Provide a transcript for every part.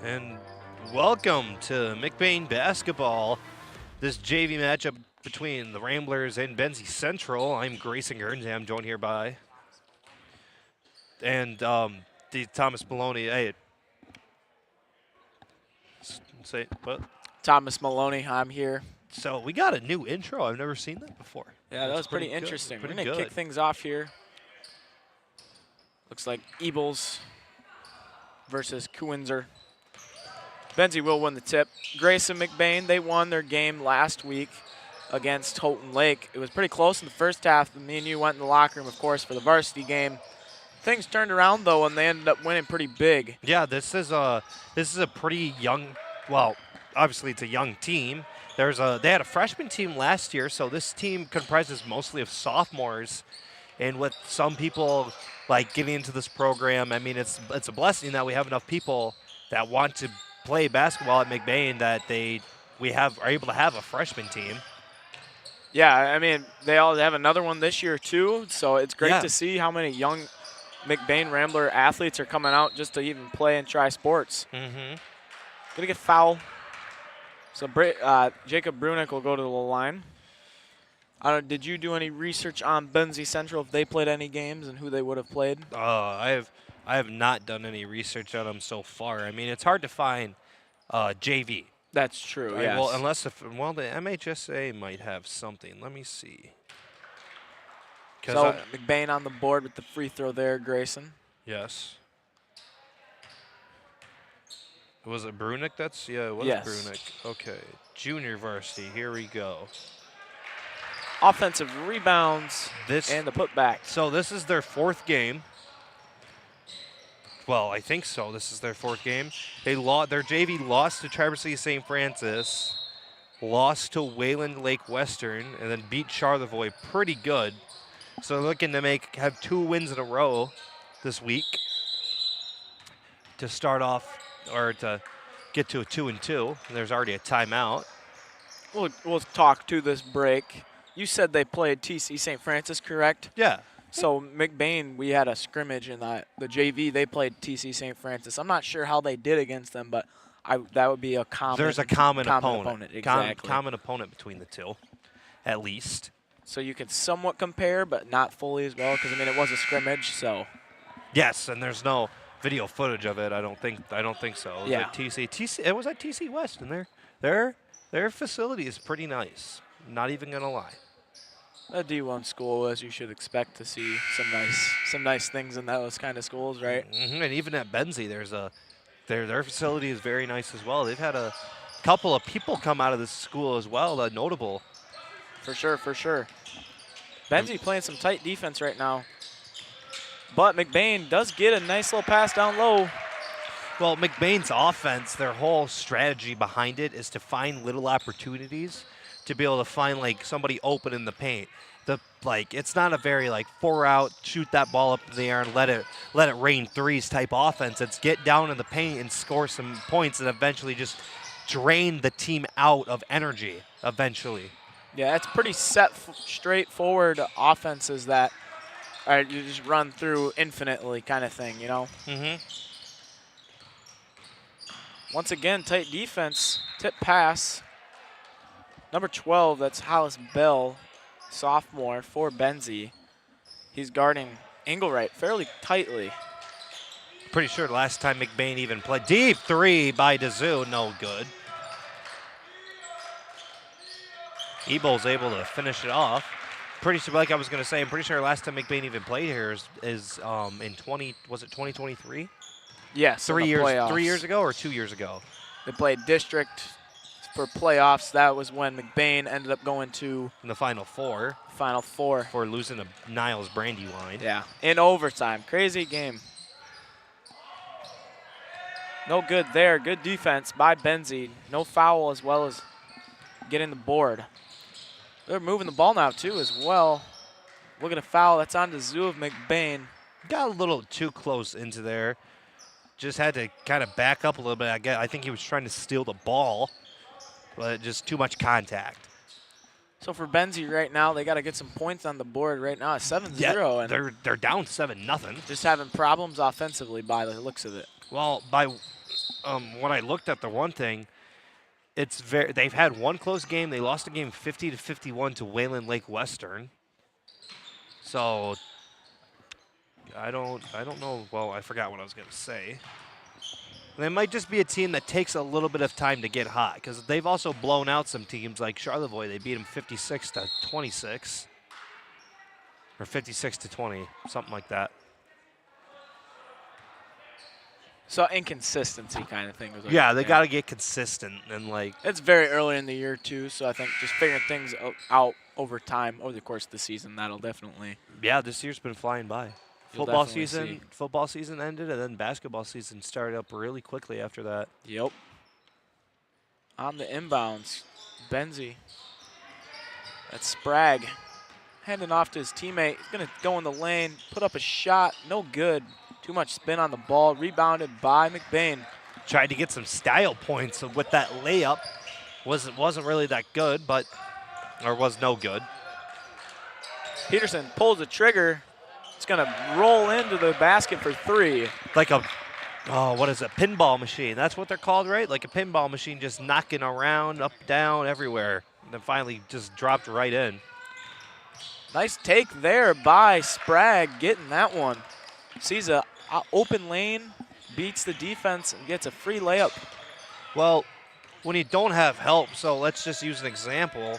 And welcome to McBain basketball. This JV matchup between the Ramblers and Benzie Central. I'm Grayson Guernsey. I'm joined here by the Thomas Maloney. Hey, say what? Thomas Maloney, I'm here. So we got a new intro. I've never seen that before. Yeah, that was pretty interesting. Pretty We're going to kick things off here. Looks like Ebles versus Kuinzer. Benzie will win the tip. Grace and McBain, they won their game last week against Houghton Lake. It was pretty close in the first half. Me and you went in the locker room, of course, for the varsity game. Things turned around, though, and they ended up winning pretty big. Yeah, this is a pretty young, well, obviously it's a young team. They had a freshman team last year, so this team comprises mostly of sophomores. And with some people like getting into this program, I mean, it's a blessing that we have enough people that want to play basketball at McBain that are able to have a freshman team. Yeah, I mean, they all have another one this year too, so it's great to see how many young McBain Rambler athletes are coming out just to even play and try sports. Mm-hmm. Gonna get foul. So Jacob Brunick will go to the line. Did you do any research on Benzie Central, if they played any games and who they would have played? I have not done any research on them so far. I mean, it's hard to find JV. That's true, Right? yes. Well, the MHSA might have something. Let me see. So McBain on the board with the free throw there, Grayson. Yes. Was it Brunick? It was Yes. Brunick. Okay. Junior varsity. Here we go. Offensive rebounds and the putback. So this is their fourth game. Well, I think so. This is their fourth game. Their JV lost to Traverse City St. Francis, lost to Wayland Lake Western, and then beat Charlevoix pretty good. So they're looking to have 2 wins in a row this week to start off, or to get to a 2-2. And there's already a timeout. We'll talk to this break. You said they played TC St. Francis, correct? Yeah. So McBain, we had a scrimmage in the JV. They played TC St. Francis. I'm not sure how they did against them, but that would be a common. There's a common opponent. Exactly. Common opponent between the two, at least. So you can somewhat compare, but not fully as well, because I mean it was a scrimmage. So. Yes, and there's no video footage of it. I don't think so. It was Yeah. at TC. It was at TC West, and their facility is pretty nice. Not even gonna lie. A D1 school, as you should expect to see some nice things in those kind of schools, right? Mm-hmm. And even at Benzie, their facility is very nice as well. They've had a couple of people come out of this school as well, notable. For sure, for sure. Benzie playing some tight defense right now. But McBain does get a nice little pass down low. Well, McBain's offense, their whole strategy behind it is to find little opportunities to be able to find like somebody open in the paint. It's not a very 4-out, shoot that ball up in the air and let it rain threes type offense. It's get down in the paint and score some points and eventually just drain the team out of energy eventually. Yeah, it's pretty straightforward offenses that you just run through infinitely kind of thing, you know? Mm-hmm. Once again, tight defense, tip pass. Number 12, that's Hollis Bell, sophomore for Benzie. He's guarding Engelwright fairly tightly. Pretty sure last time McBain even played. Deep three by DeZoo, no good. Ebel's able to finish it off. Pretty sure, like I was going to say, I'm pretty sure last time McBain even played here is in 2023? Yes, 3 years. playoffs. 3 years ago or 2 years ago? They played district for playoffs. That was when McBain ended up going to in the Final Four. Final Four. For losing to Niles Brandywine. Yeah, in overtime. Crazy game. No good there. Good defense by Benzie. No foul as well as getting the board. They're moving the ball now too as well. Look at a foul. That's on to Zoo of McBain. Got a little too close into there. Just had to kind of back up a little bit. I think he was trying to steal the ball, but just too much contact. So for Benzie right now, they got to get some points on the board right now. It's 7-0. Yeah, and they're down 7-0. just having problems offensively by the looks of it. Well, by when I looked at the one thing, they've had one close game. They lost a game 50-51 to Wayland Lake Western. So I don't know. Well, I forgot what I was going to say. They might just be a team that takes a little bit of time to get hot because they've also blown out some teams like Charlevoix. They beat them 56-26 or 56-20, something like that. So inconsistency kind of thing. Yeah, they got to get consistent and like. It's very early in the year too, so I think just figuring things out over time, over the course of the season, that'll definitely. Yeah, this year's been flying by. Football season ended, and then basketball season started up really quickly after that. Yep. On the inbounds, Benzie. That's Sprague. Handing off to his teammate. He's going to go in the lane, put up a shot. No good. Too much spin on the ball. Rebounded by McBain. Tried to get some style points with that layup. Wasn't really that good, or was no good. Peterson pulls the trigger. It's going to roll into the basket for 3. Like what is it? Pinball machine. That's what they're called, right? Like a pinball machine just knocking around, up, down, everywhere. And then finally just dropped right in. Nice take there by Sprague getting that one. Sees a open lane, beats the defense, and gets a free layup. Well, when you don't have help, so let's just use an example.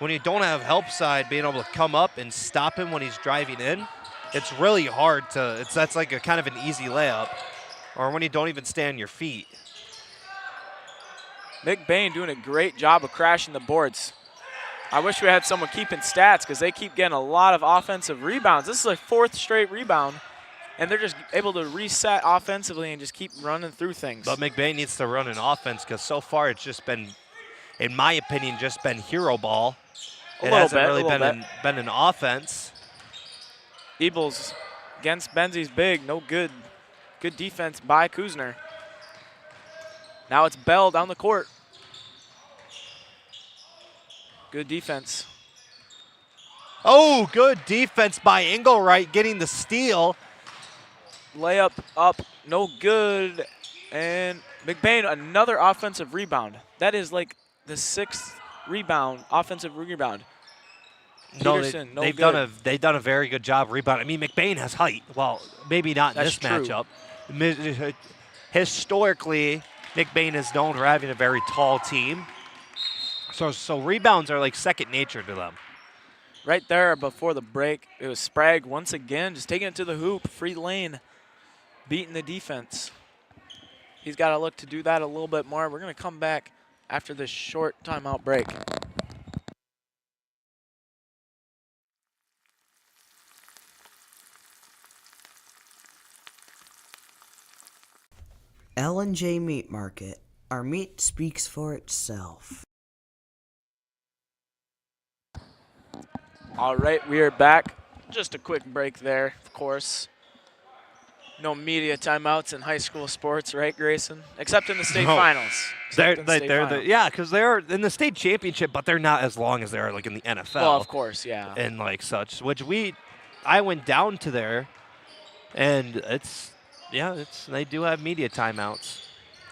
When you don't have help side being able to come up and stop him when he's driving in, it's really hard to, that's like a kind of an easy layup. Or when you don't even stay on your feet. McBain doing a great job of crashing the boards. I wish we had someone keeping stats because they keep getting a lot of offensive rebounds. This is a 4th straight rebound, and they're just able to reset offensively and just keep running through things. But McBain needs to run an offense because so far it's just been, in my opinion, just been hero ball. It hasn't really been an offense. Ebles against Benzie's big, no good. Good defense by Kuzner. Now it's Bell down the court. Good defense. Oh, good defense by Engelwright getting the steal. Layup up, no good. And McBain, another offensive rebound. That is like the 6th offensive rebound. Peterson, they've done a very good job rebounding. I mean, McBain has height. Well, maybe not in this matchup. Historically, McBain is known for having a very tall team. So rebounds are like second nature to them. Right there before the break, it was Sprague once again, just taking it to the hoop, free lane, beating the defense. He's got to look to do that a little bit more. We're going to come back after this short timeout break. L&J Meat Market. Our meat speaks for itself. All right, we are back. Just a quick break there, of course. No media timeouts in high school sports, right, Grayson? Except in the state finals. Yeah, because they're in the state championship, but they're not as long as they are like in the NFL. Well, of course, yeah. And like such, which I went down to there, and they do have media timeouts.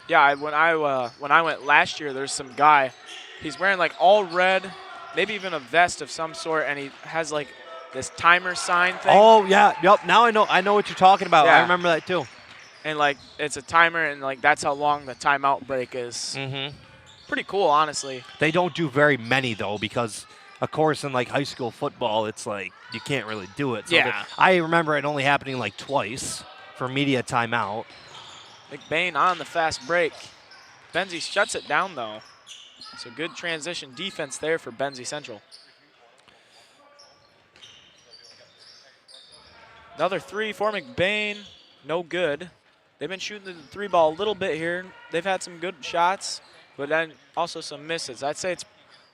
Yeah, when I went last year, there's some guy. He's wearing like all red, maybe even a vest of some sort, and he has like this timer sign thing. Oh yeah, yep. Now I know what you're talking about. Yeah. I remember that too. And like it's a timer, and like that's how long the timeout break is. Mm-hmm. Pretty cool, honestly. They don't do very many though, because of course in like high school football, it's like you can't really do it. So yeah. I remember it only happening like twice for media timeout. McBain on the fast break. Benzie shuts it down though. So good transition defense there for Benzie Central. Another 3 for McBain, no good. They've been shooting the 3 ball a little bit here. They've had some good shots, but then also some misses. I'd say it's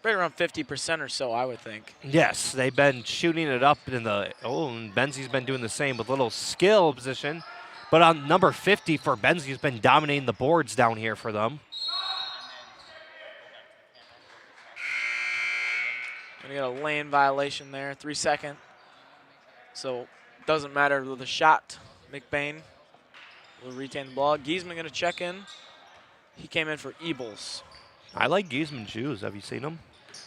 right around 50% or so, I would think. Yes, they've been shooting it up in the, and Benzie's been doing the same with little skill position. But on number 50 for Benzie's been dominating the boards down here for them. And We got a lane violation there, 3 second. So doesn't matter with the shot. McBain will retain the ball. Giesman going to check in. He came in for Ebles. I like Giesman's shoes. Have you seen them?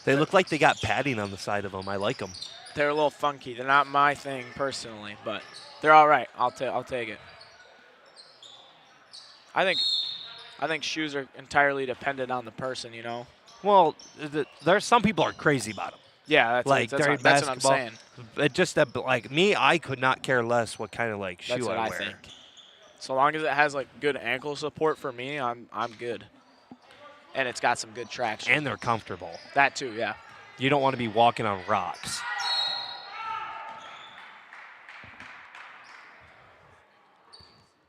They look like they got padding on the side of them. I like them. They're a little funky. They're not my thing personally, but they're all right. I'll take it. I think shoes are entirely dependent on the person, you know. Well, there's some people are crazy about them. Yeah, that's Like that's during what I'm basketball, saying. it just that like me, I could not care less what kind of like That's shoe what I I wear. think. So long as it has like good ankle support for me, I'm good. And it's got some good traction. And they're comfortable. That too, yeah. You don't want to be walking on rocks.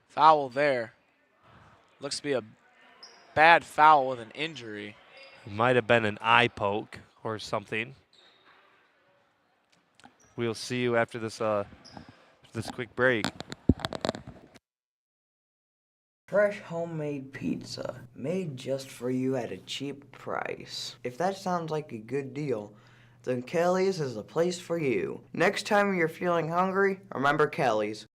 Foul there. Looks to be a bad foul with an injury. It might have been an eye poke or something. We'll see you after this quick break. Fresh homemade pizza, made just for you at a cheap price. If that sounds like a good deal, then Kelly's is the place for you. Next time you're feeling hungry, remember Kelly's.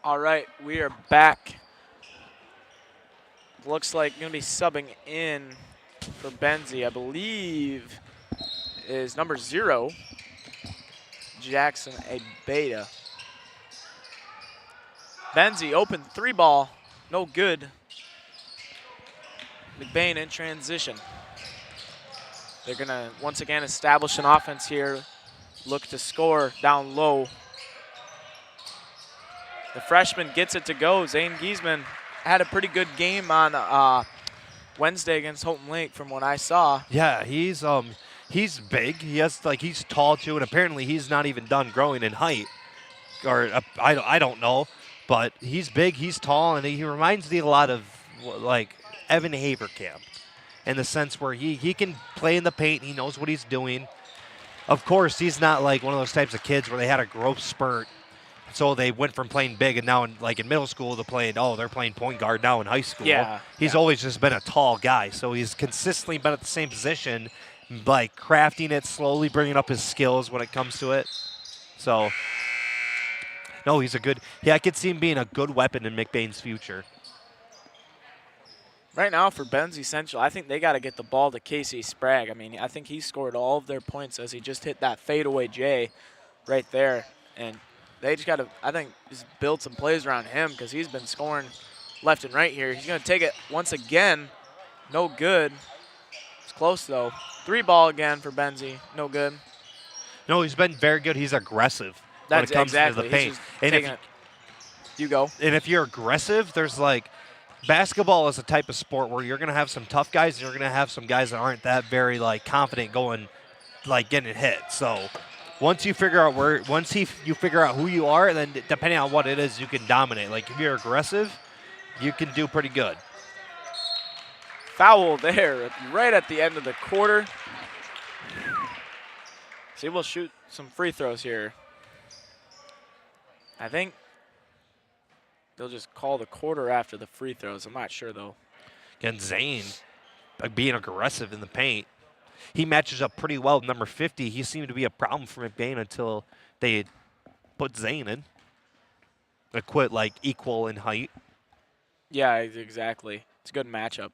All right, we are back. Looks like going to be subbing in for Benzie, I believe, is number 0, Jackson Abeda. Benzie open 3 ball, no good. McBain in transition. They're going to once again establish an offense here, look to score down low. The freshman gets it to go. Zane Giesman had a pretty good game on Wednesday against Houghton Lake from what I saw. Yeah, he's big. He's tall too, and apparently he's not even done growing in height. Or I don't know, but he's big, he's tall, and he reminds me a lot of like Evan Haverkamp in the sense where he can play in the paint, he knows what he's doing. Of course, he's not like one of those types of kids where they had a growth spurt. So they went from playing big and now in middle school they're playing point guard now in high school. Yeah, He's always just been a tall guy. So he's consistently been at the same position, like crafting it slowly, bringing up his skills when it comes to it. So, no, he's a good – I could see him being a good weapon in McBain's future. Right now for Benzie Central, I think they got to get the ball to Casey Sprague. I mean, I think he scored all of their points as he just hit that fadeaway J right there. And they just got to, I think, just build some plays around him because he's been scoring left and right here. He's going to take it once again. No good. It's close, though. 3 ball again for Benzie. No good. No, he's been very good. He's aggressive when it comes to the paint. And you go. And if you're aggressive, there's basketball is a type of sport where you're going to have some tough guys and you're going to have some guys that aren't that very confident going getting hit. So once you figure out you figure out who you are, then depending on what it is, you can dominate. Like if you're aggressive, you can do pretty good. Foul there right at the end of the quarter. See, we'll shoot some free throws here. I think they'll just call the quarter after the free throws. I'm not sure, though. Again, Zane being aggressive in the paint. He matches up pretty well with number 50. He seemed to be a problem for McBain until they put Zane in. They quit equal in height. Yeah, exactly. It's a good matchup.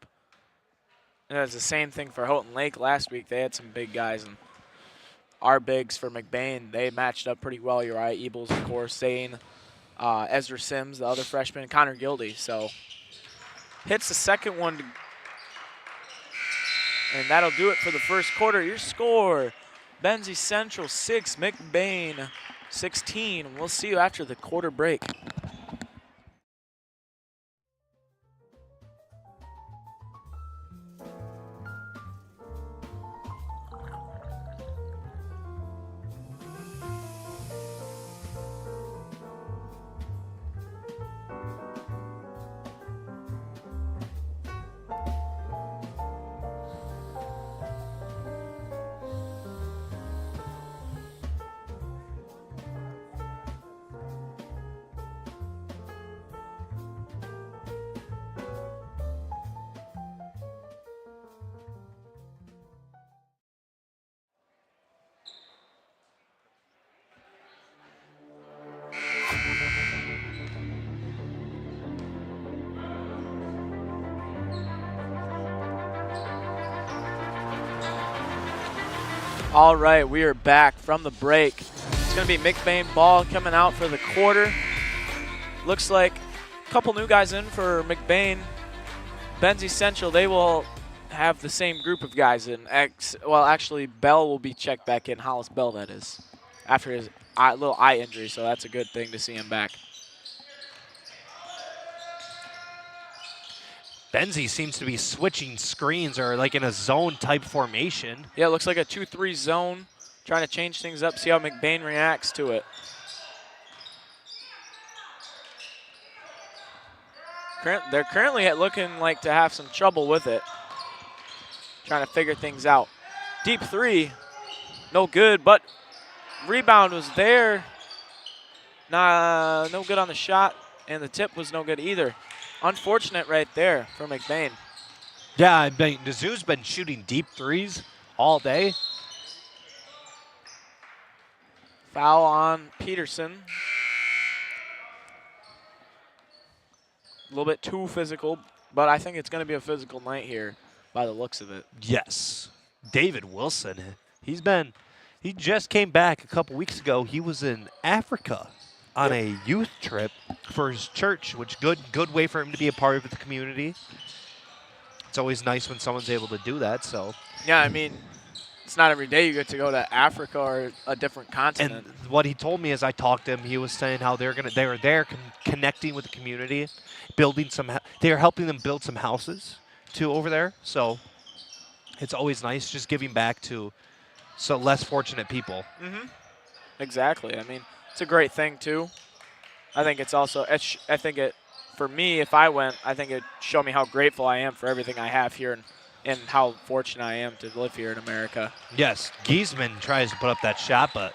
And it's the same thing for Houghton Lake last week. They had some big guys, and our bigs for McBain, they matched up pretty well. Uriah Ebles, of course, Zane, Ezra Sims, the other freshman, Connor Gildy. So hits the second one. And that'll do it for the first quarter. Your score, Benzie Central 6, McBain 16. We'll see you after the quarter break. All right, we are back from the break. It's going to be McBain ball coming out for the quarter. Looks like a couple new guys in for McBain. Benzie Central, they will have the same group of guys in. Well, actually, Bell will be checked back in. Hollis Bell, that is, after his little eye injury, so that's a good thing to see him back. Benzie seems to be switching screens or like in a zone type formation. Yeah, it looks like a 2-3 zone, trying to change things up, see how McBain reacts to it. They're currently looking like to have some trouble with it, trying to figure things out. Deep three, no good, but rebound was there. No good on the shot, and the tip was no good either. Unfortunate right there for McBain. Yeah, I mean, Mizzou's been shooting deep threes all day. Foul on Peterson. A little bit too physical, but I think it's going to be a physical night here by the looks of it. Yes. David Wilson, he just came back a couple weeks ago. He was in Africa on a youth trip for his church, which good way for him to be a part of the community. It's always nice when someone's able to do that. So yeah, I mean, it's not every day you get to go to Africa or a different continent. And what he told me as I talked to him, he was saying how they were there connecting with the community, building they are helping them build some houses too over there. So it's always nice just giving back to less fortunate people. Mm-hmm. Exactly. I mean, it's a great thing too. I think it's also, for me, if I went, I think it'd show me how grateful I am for everything I have here and how fortunate I am to live here in America. Yes, Giesman tries to put up that shot, but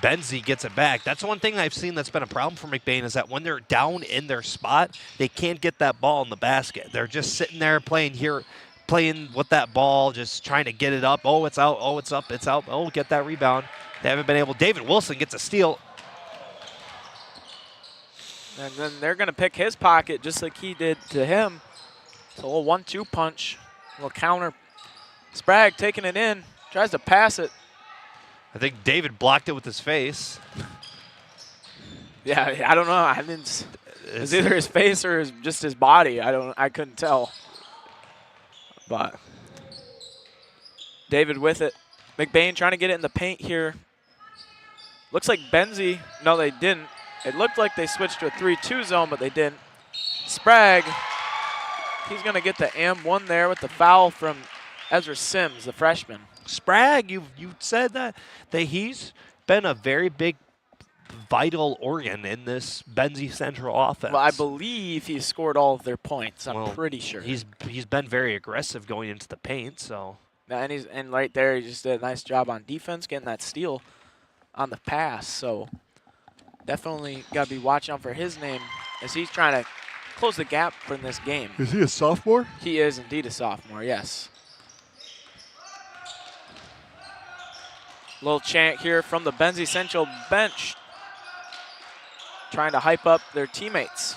Benzie gets it back. That's one thing I've seen that's been a problem for McBain is that when they're down in their spot, they can't get that ball in the basket. They're just sitting there playing with that ball, just trying to get it up. Oh, it's out. Oh, it's up. It's out. Oh, get that rebound. They haven't been able. David Wilson gets a steal. And then they're going to pick his pocket just like he did to him. So a little 1-2 punch, a little counter. Sprague taking it in, tries to pass it. I think David blocked it with his face. Yeah, I don't know. It's either his face or just his body. I couldn't tell. But David with it. McBain trying to get it in the paint here. Looks like Benzie. No, they didn't. It looked like they switched to a 3-2 zone, but they didn't. Sprague, he's going to get the M1 there with the foul from Ezra Sims, the freshman. Sprague, you said that he's been a very big, vital organ in this Benzie Central offense. Well, I believe he scored all of their points. I'm pretty sure. He's been very aggressive going into the paint. So. And right there, he just did a nice job on defense, getting that steal on the pass. So definitely got to be watching out for his name as he's trying to close the gap from this game. Is he a sophomore? He is indeed a sophomore, yes. Little chant here from the Benzie Central bench, trying to hype up their teammates.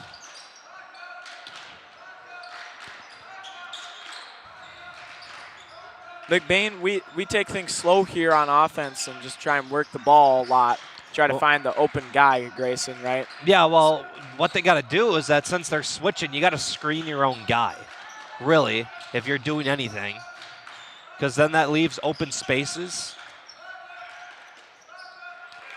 McBain, we take things slow here on offense and just try and work the ball a lot. Try to find the open guy, Grayson, right? Yeah, well, what they got to do is that since they're switching, you got to screen your own guy, really, if you're doing anything. Because then that leaves open spaces.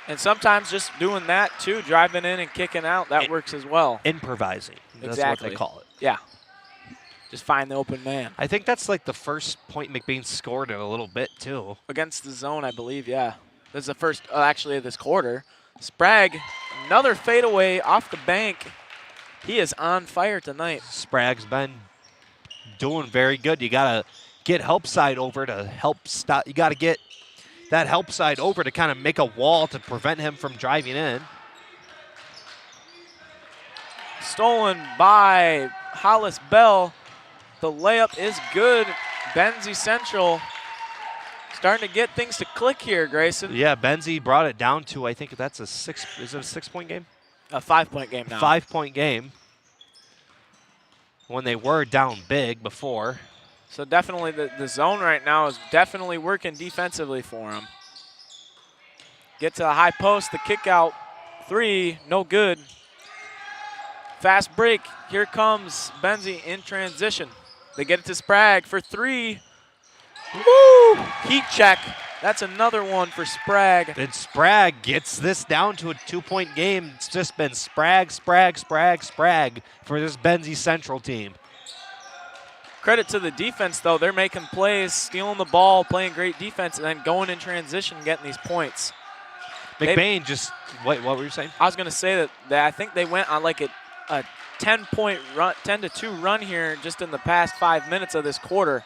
And sometimes just doing that, too, driving in and kicking out, that works as well. Improvising. That's Exactly. what they call it. Yeah. Just find the open man. I think that's like the first point McBain scored in a little bit, too. Against the zone, I believe, yeah. This is the first, actually, of this quarter. Sprague, another fadeaway off the bank. He is on fire tonight. Sprague's been doing very good. You got to get help side over to help stop. You got to get that help side over to kind of make a wall to prevent him from driving in. Stolen by Hollis Bell. The layup is good. Benzie Central starting to get things to click here, Grayson. Yeah, Benzie brought it down to, I think that's is it a 6-point game? A 5-point game now. 5-point game. When they were down big before. So definitely the zone right now is definitely working defensively for him. Get to the high post, the kick out. 3, no good. Fast break. Here comes Benzie in transition. They get it to Sprague for 3. Woo! Heat check. That's another one for Sprague. And Sprague gets this down to a 2-point game. It's just been Sprague for this Benzie Central team. Credit to the defense, though. They're making plays, stealing the ball, playing great defense, and then going in transition, getting these points. McBain just, what were you saying? I was going to say that I think they went on like a 10-point run, 10-2 run here just in the past 5 minutes of this quarter.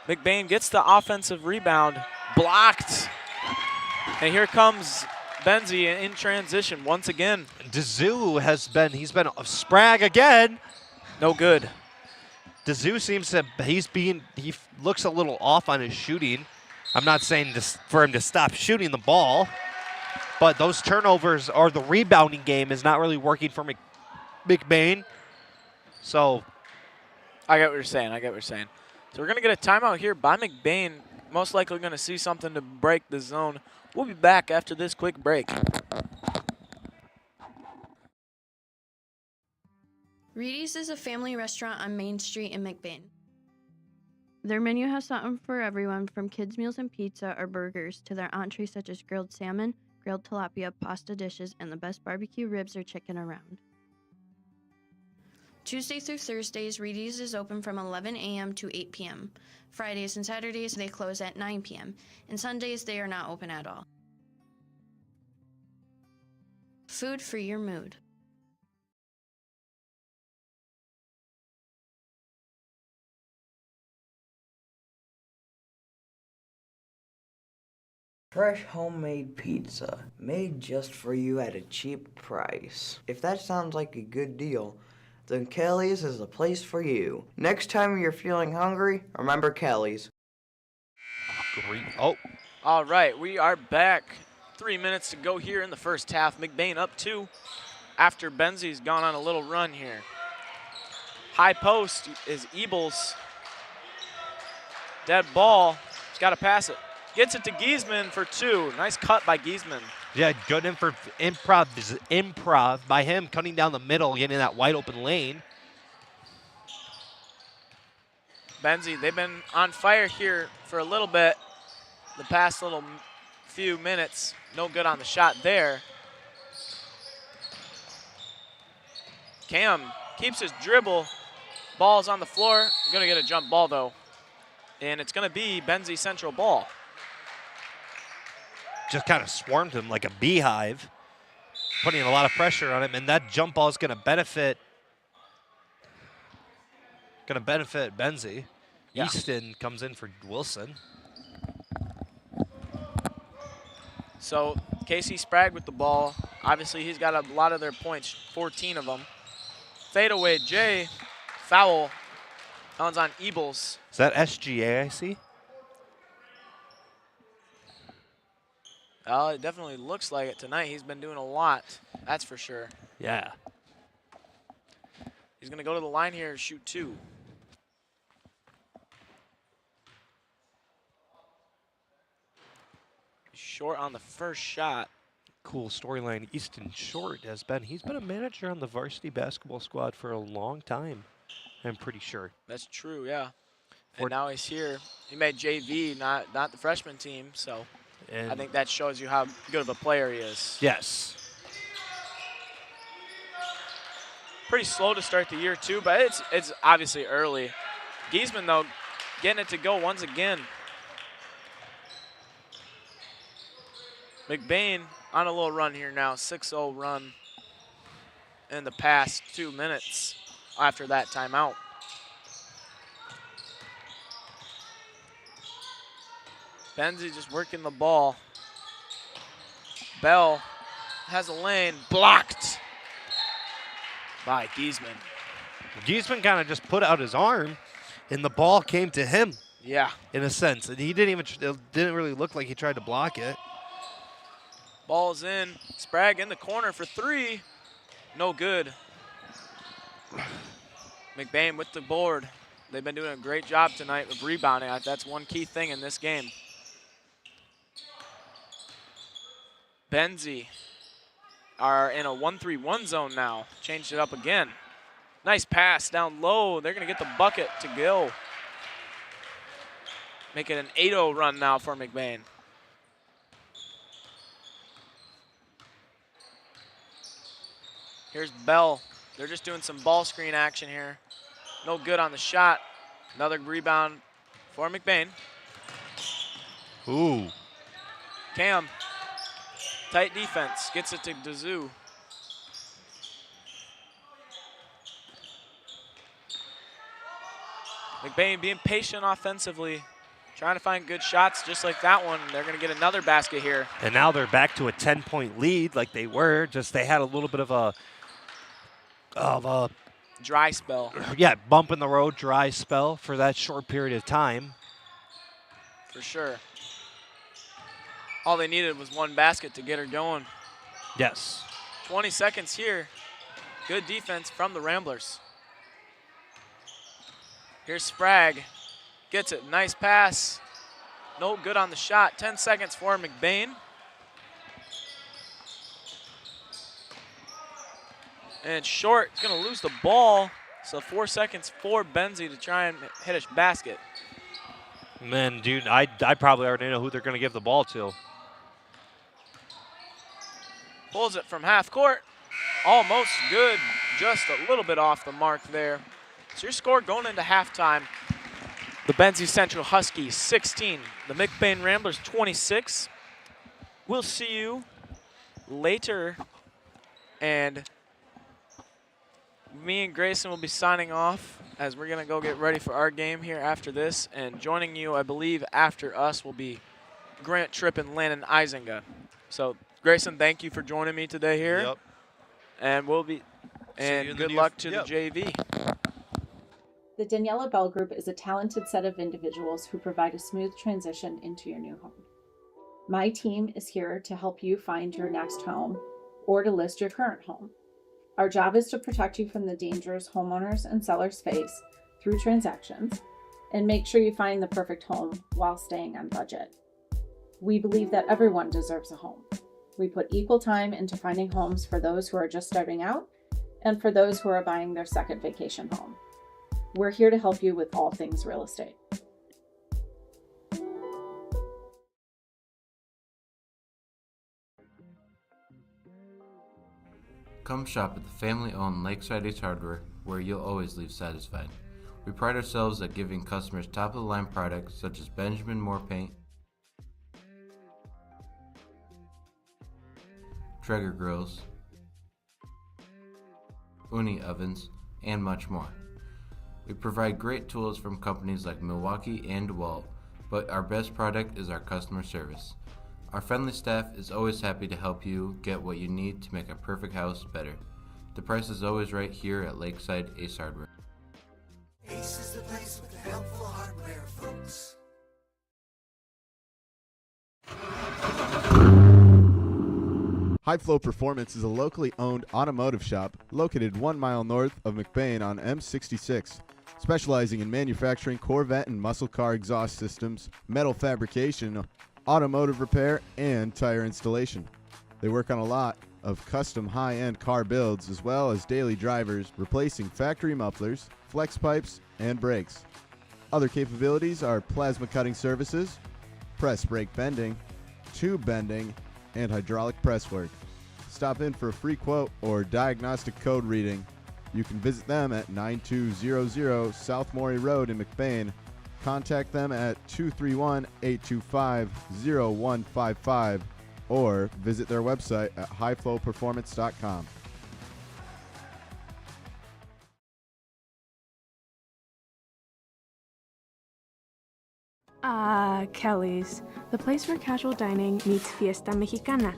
McBain gets the offensive rebound, blocked. And here comes Benzie in transition once again. Dazoo he's been Sprague again. No good. Dazoo seems to, he looks a little off on his shooting. I'm not saying for him to stop shooting the ball, but those turnovers or the rebounding game is not really working for McBain. So I get what you're saying. So we're going to get a timeout here by McBain. Most likely going to see something to break the zone. We'll be back after this quick break. Reedy's is a family restaurant on Main Street in McBain. Their menu has something for everyone from kids' meals and pizza or burgers to their entrees such as grilled salmon, grilled tilapia, pasta dishes, and the best barbecue ribs or chicken around. Tuesday through Thursdays, Reedy's is open from 11 a.m. to 8 p.m. Fridays and Saturdays, they close at 9 p.m. And Sundays, they are not open at all. Food for your mood. Fresh homemade pizza, made just for you at a cheap price. If that sounds like a good deal, then Kelly's is the place for you. Next time you're feeling hungry, remember Kelly's. Oh. All right, we are back. 3 minutes to go here in the first half. McBain up 2 after Benzie's gone on a little run here. High post is Ebels. Dead ball. He's got to pass it. Gets it to Giesman for 2. Nice cut by Giesman. Yeah, good improv by him, cutting down the middle, getting that wide open lane. Benzie, they've been on fire here for a little bit the past few minutes. No good on the shot there. Cam keeps his dribble. Ball's on the floor. Gonna get a jump ball though. And it's gonna be Benzie Central ball. Just kind of swarmed him like a beehive, putting a lot of pressure on him, and that jump ball is going to benefit Benzie. Yeah. Easton comes in for Wilson. So Casey Sprague with the ball. Obviously, he's got a lot of their points, 14 of them. Fadeaway J, foul. That one's on Ebels. Is that SGA I see? It definitely looks like it tonight. He's been doing a lot, that's for sure. Yeah. He's going to go to the line here and shoot 2. Short on the first shot. Cool storyline. Easton Short he's been a manager on the varsity basketball squad for a long time, I'm pretty sure. That's true, yeah. And now he's here. He made JV, not the freshman team, so And I think that shows you how good of a player he is. yes. Pretty slow to start the year too, but it's obviously early. Giesman though, getting it to go once again. McBain on a little run here now, 6-0 run in the past 2 minutes after that timeout. Benzie just working the ball. Bell has a lane, blocked by Giesman. Giesman kind of just put out his arm, and the ball came to him. Yeah. In a sense, and he it didn't really look like he tried to block it. Ball's in. Sprague in the corner for 3. No good. McBain with the board. They've been doing a great job tonight of rebounding. That's one key thing in this game. Benzie are in a 1-3-1 zone now. Changed it up again. Nice pass down low. They're going to get the bucket to go. Make it an 8-0 run now for McBain. Here's Bell. They're just doing some ball screen action here. No good on the shot. Another rebound for McBain. Ooh. Cam. Tight defense. Gets it to Dazoo. McBain being patient offensively. Trying to find good shots just like that one. They're going to get another basket here. And now they're back to a 10-point lead like they were. Just they had a little bit of a Dry spell. yeah, bump in the road, dry spell for that short period of time. For sure. All they needed was one basket to get her going. Yes. 20 seconds here. Good defense from the Ramblers. Here's Sprague. Gets it. Nice pass. No good on the shot. 10 seconds for McBain. And short. He's going to lose the ball. So 4 seconds for Benzie to try and hit a basket. Man, dude, I probably already know who they're going to give the ball to. Pulls it from half court. Almost good. Just a little bit off the mark there. So your score going into halftime. The Benzie Central Huskies 16. The McBain Ramblers 26. We'll see you later. And me and Grayson will be signing off as we're going to go get ready for our game here after this. And joining you, I believe, after us will be Grant Tripp and Landon Isinga. So, Grayson, thank you for joining me today here. Yep. And we'll be, and good luck to the JV. The Daniela Bell Group is a talented set of individuals who provide a smooth transition into your new home. My team is here to help you find your next home or to list your current home. Our job is to protect you from the dangers homeowners and sellers face through transactions and make sure you find the perfect home while staying on budget. We believe that everyone deserves a home. We put equal time into finding homes for those who are just starting out and for those who are buying their second vacation home. We're here to help you with all things real estate. Come shop at the family-owned Lakeside Ace Hardware, where you'll always leave satisfied. We pride ourselves at giving customers top-of-the-line products such as Benjamin Moore paint, Traeger grills, Uni ovens, and much more. We provide great tools from companies like Milwaukee and DeWalt, but our best product is our customer service. Our friendly staff is always happy to help you get what you need to make a perfect house better. The price is always right here at Lakeside Ace Hardware. Ace is the place with the helpful hardware, folks. High Flow Performance is a locally owned automotive shop located 1 mile north of McBain on M66, specializing in manufacturing Corvette and muscle car exhaust systems, metal fabrication, automotive repair, and tire installation. They work on a lot of custom high-end car builds as well as daily drivers, replacing factory mufflers, flex pipes, and brakes. Other capabilities are plasma cutting services, press brake bending, tube bending, and hydraulic press work. Stop in for a free quote or diagnostic code reading. You can visit them at 9200 South Morey Road in McBain. Contact them at 231-825-0155 or visit their website at highflowperformance.com. Kelly's, the place where casual dining meets fiesta mexicana.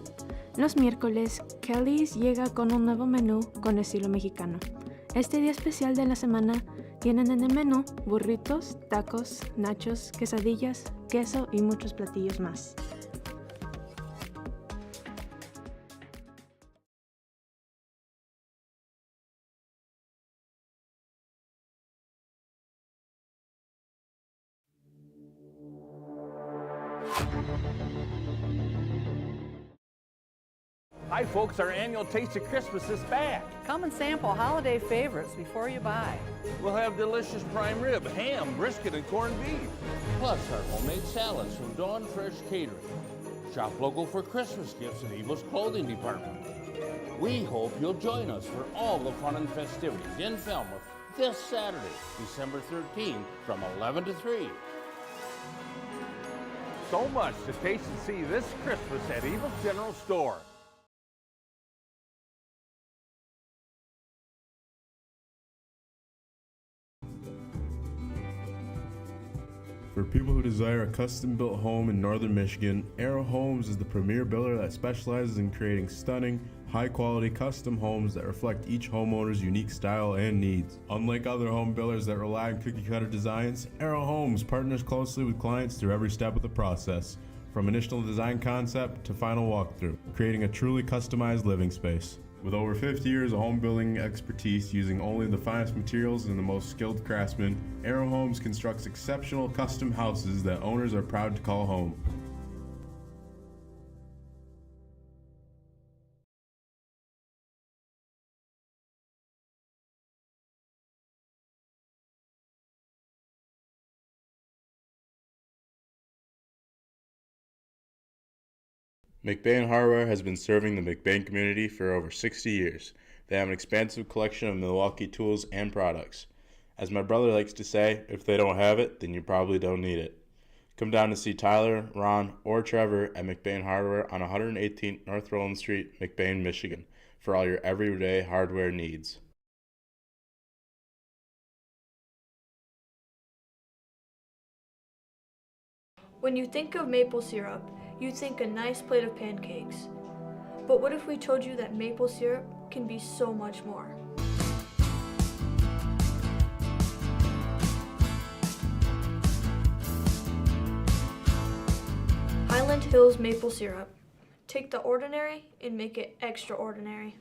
Los miércoles, Kelly's llega con un nuevo menú con estilo mexicano. Este día especial de la semana tienen en el menú burritos, tacos, nachos, quesadillas, queso y muchos platillos más. Hi folks, our annual Taste of Christmas is back. Come and sample holiday favorites before you buy. We'll have delicious prime rib, ham, brisket, and corned beef. Plus our homemade salads from Dawn Fresh Catering. Shop local for Christmas gifts in Evil's clothing department. We hope you'll join us for all the fun and festivities in Falmouth this Saturday, December 13th from 11 to 3. So much to taste and see this Christmas at Evil's General Store. For people who desire a custom-built home in northern Michigan, Arrow Homes is the premier builder that specializes in creating stunning, high-quality custom homes that reflect each homeowner's unique style and needs. Unlike other home builders that rely on cookie-cutter designs, Arrow Homes partners closely with clients through every step of the process, from initial design concept to final walkthrough, creating a truly customized living space. With over 50 years of home building expertise using only the finest materials and the most skilled craftsmen, Arrow Homes constructs exceptional custom houses that owners are proud to call home. McBain Hardware has been serving the McBain community for over 60 years. They have an expansive collection of Milwaukee tools and products. As my brother likes to say, if they don't have it, then you probably don't need it. Come down to see Tyler, Ron, or Trevor at McBain Hardware on 118th North Roland Street, McBain, Michigan, for all your everyday hardware needs. When you think of maple syrup, you think a nice plate of pancakes. But what if we told you that maple syrup can be so much more? Highland Hills maple syrup. Take the ordinary and make it extraordinary.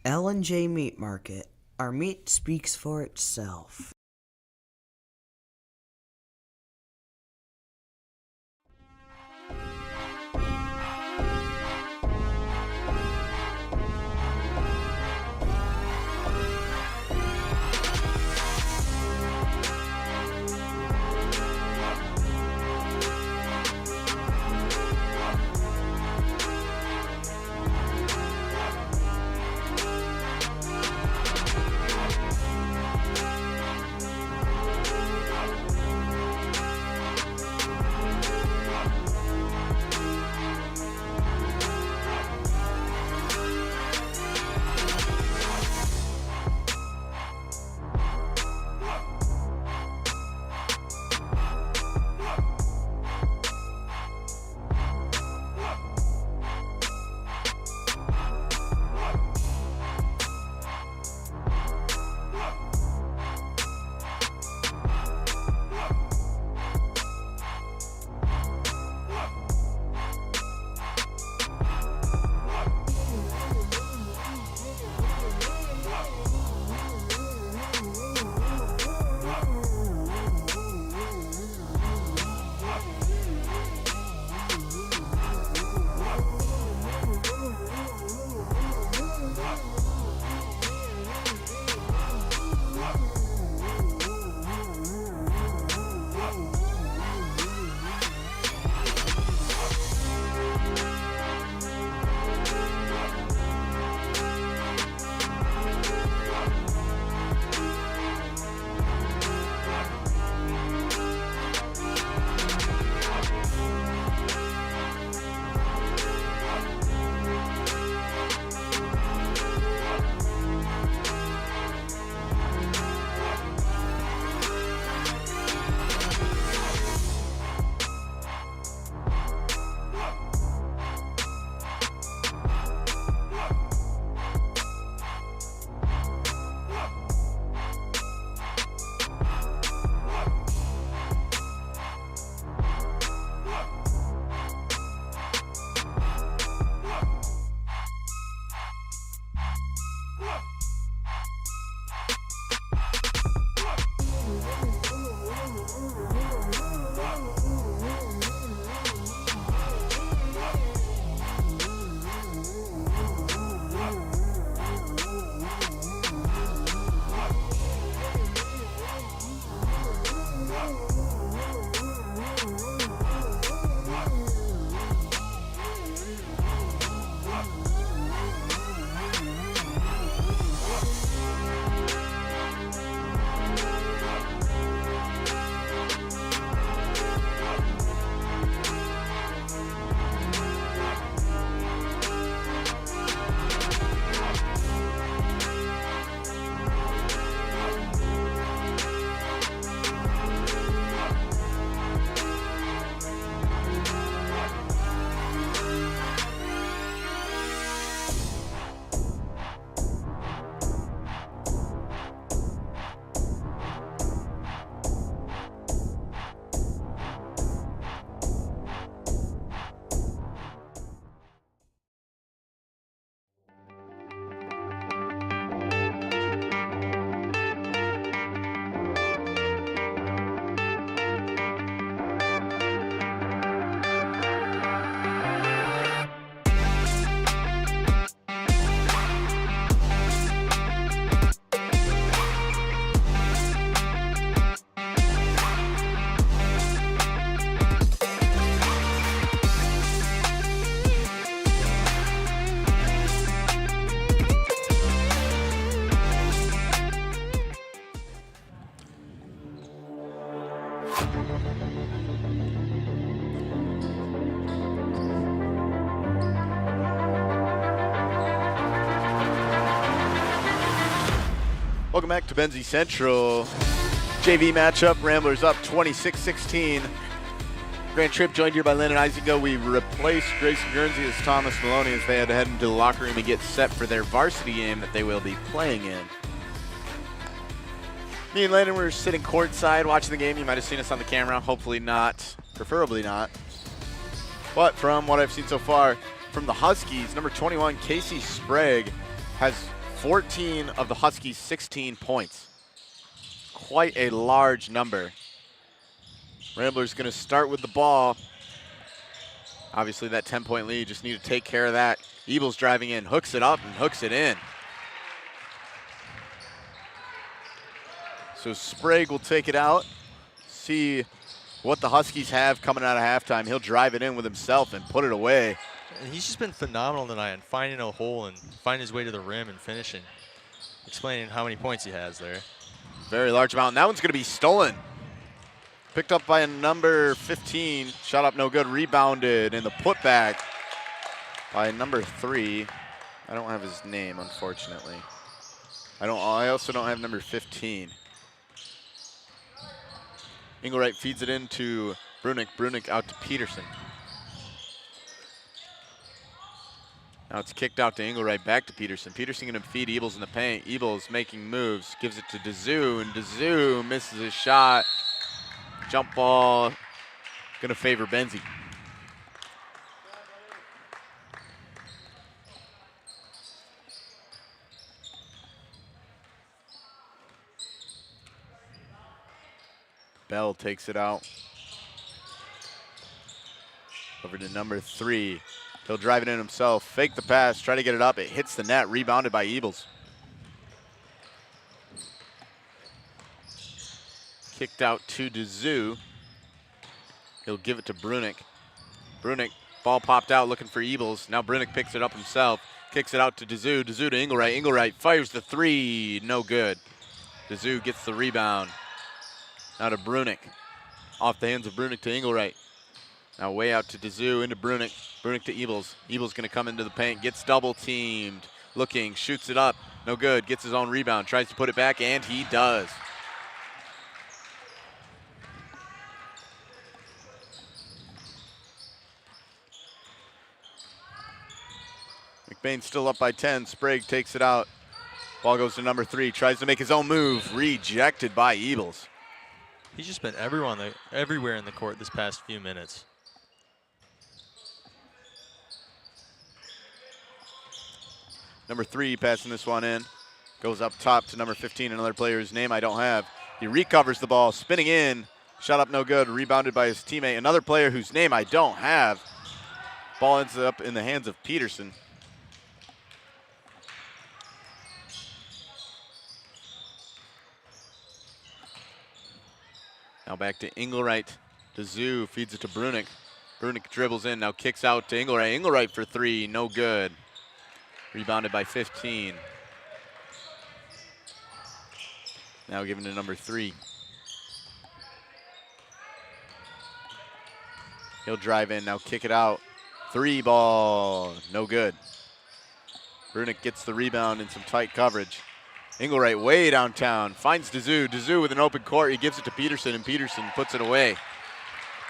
L&J Meat Market. Our meat speaks for itself. Welcome back to Benzie Central. JV matchup, Ramblers up 26-16. Grand Trip joined here by Landon Isigo. We replaced Grayson Guernsey as Thomas Maloney as they had to head into the locker room and get set for their varsity game that they will be playing in. Me and Landon were sitting courtside watching the game. You might have seen us on the camera. Hopefully not. Preferably not. But from what I've seen so far, from the Huskies, number 21, Casey Sprague, has 14 of the Huskies' 16 points. Quite a large number. Ramblers going to start with the ball. Obviously that 10-point lead, just need to take care of that. Eagles driving in, hooks it up and hooks it in. So Sprague will take it out, see what the Huskies have coming out of halftime. He'll drive it in with himself and put it away. And he's just been phenomenal tonight in finding a hole and finding his way to the rim and finishing. Explaining how many points he has there. Very large amount. And that one's going to be stolen. Picked up by a number 15. Shot up no good. Rebounded in the putback by number 3. I don't have his name, unfortunately. I also don't have number 15. Engelwright feeds it into Brunick. Brunick out to Peterson. Now it's kicked out to Engelwright, back to Peterson. Peterson going to feed Ebels in the paint. Ebels making moves, gives it to Dezou, and Dezou misses his shot. Jump ball, going to favor Benzie. Bell takes it out. Over to number 3. He'll drive it in himself, fake the pass, try to get it up. It hits the net, rebounded by Ebels. Kicked out to Dezou. He'll give it to Brunick. Brunick, ball popped out looking for Ebels. Now Brunick picks it up himself, kicks it out to Dezou. Dezou to Engelwright. Engelwright fires the 3, no good. Dezou gets the rebound. Now to Brunick. Off the hands of Brunick to Engelwright. Now way out to Dezou, into Brunick. Brunick to Ebels. Ebels going to come into the paint, gets double teamed. Looking, shoots it up, no good. Gets his own rebound, tries to put it back, and he does. McBain still up by 10. Sprague takes it out. Ball goes to number 3, tries to make his own move, rejected by Ebels. He's just been everywhere in the court this past few minutes. Number 3 passing this one in. Goes up top to number 15, another player whose name I don't have. He recovers the ball, spinning in. Shot up no good, rebounded by his teammate. Another player whose name I don't have. Ball ends up in the hands of Peterson. Now back to Engelwright. Dezou feeds it to Brunick. Brunick dribbles in, now kicks out to Engelwright. Engelwright for 3, no good. Rebounded by 15. Now given to number 3. He'll drive in, now kick it out. 3 ball, no good. Brunick gets the rebound in some tight coverage. Engelwright way downtown, finds Dezou. Dezou with an open court, he gives it to Peterson, and Peterson puts it away.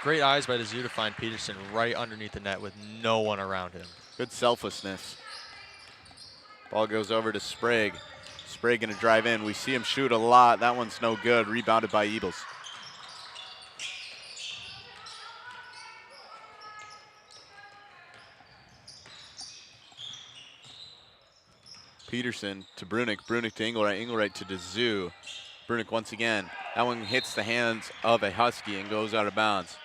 Great eyes by Dezou to find Peterson right underneath the net with no one around him. Good selflessness. Ball goes over to Sprague. Sprague gonna drive in. We see him shoot a lot. That one's no good, rebounded by Ebels. Peterson to Brunick. Brunick to Engelwright. Engelwright to Dezou. Brunick once again. That one hits the hands of a Husky and goes out of bounds.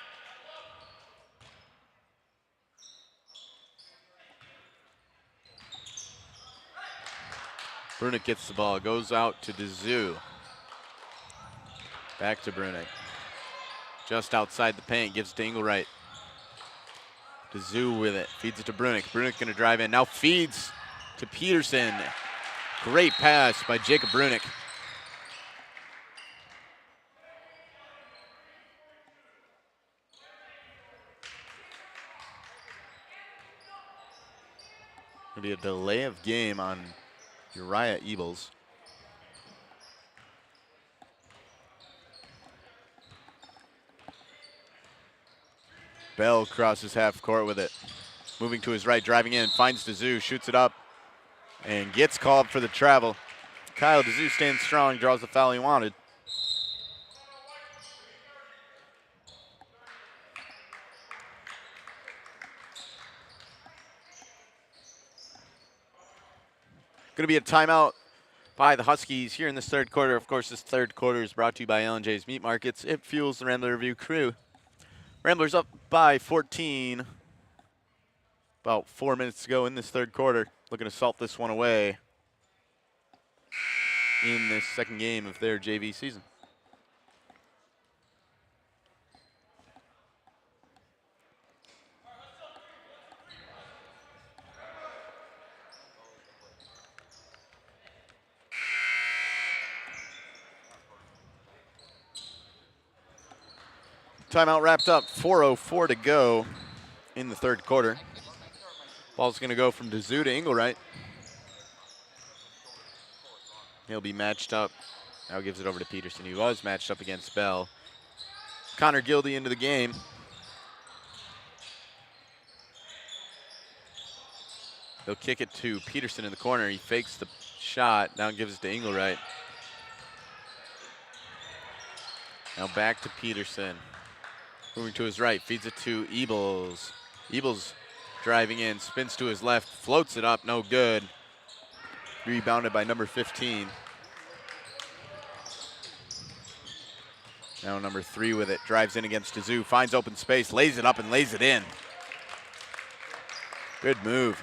Brunick gets the ball, goes out to Dezou. Back to Brunick. Just outside the paint, gives it to Engelwright. Dezou with it, feeds it to Brunick. Brunick gonna drive in, now feeds to Peterson. Great pass by Jacob Brunick. Gonna be a delay of game on Uriah Ebels. Bell crosses half court with it. Moving to his right, driving in, finds DeZu, shoots it up, and gets called for the travel. Kyle DeZu stands strong, draws the foul he wanted. Going to be a timeout by the Huskies here in this third quarter. Of course, this third quarter is brought to you by L&J's Meat Markets. It fuels the Rambler Review crew. Ramblers up by 14. About 4 minutes to go in this third quarter. Looking to salt this one away in this second game of their JV season. Timeout wrapped up, 4:04 to go in the third quarter. Ball's going to go from DeZu to Engelwright. He'll be matched up. Now gives it over to Peterson. He was matched up against Bell. Connor Gildy into the game. They'll kick it to Peterson in the corner. He fakes the shot, now gives it to Engelwright. Now back to Peterson. Moving to his right, feeds it to Ebels. Ebels driving in, spins to his left, floats it up, no good. Rebounded by number 15. Now number 3 with it, drives in against DeZu, finds open space, lays it up and lays it in. Good move.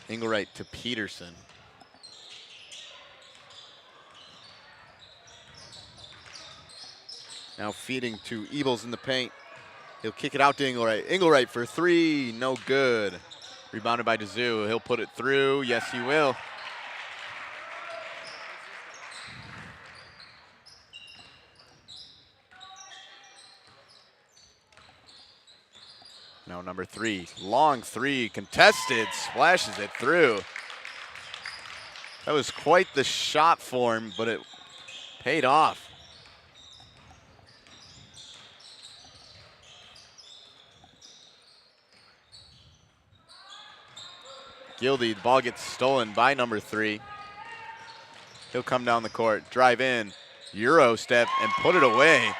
Engelwright to Peterson. Now feeding to Ebels in the paint. He'll kick it out to Engelwright. Engelwright for 3, no good. Rebounded by DeZu. He'll put it through. Yes, he will. Now number 3, long 3, contested, splashes it through. That was quite the shot form, but it paid off. Gildy, the ball gets stolen by number 3. He'll come down the court, drive in, Euro step, and put it away.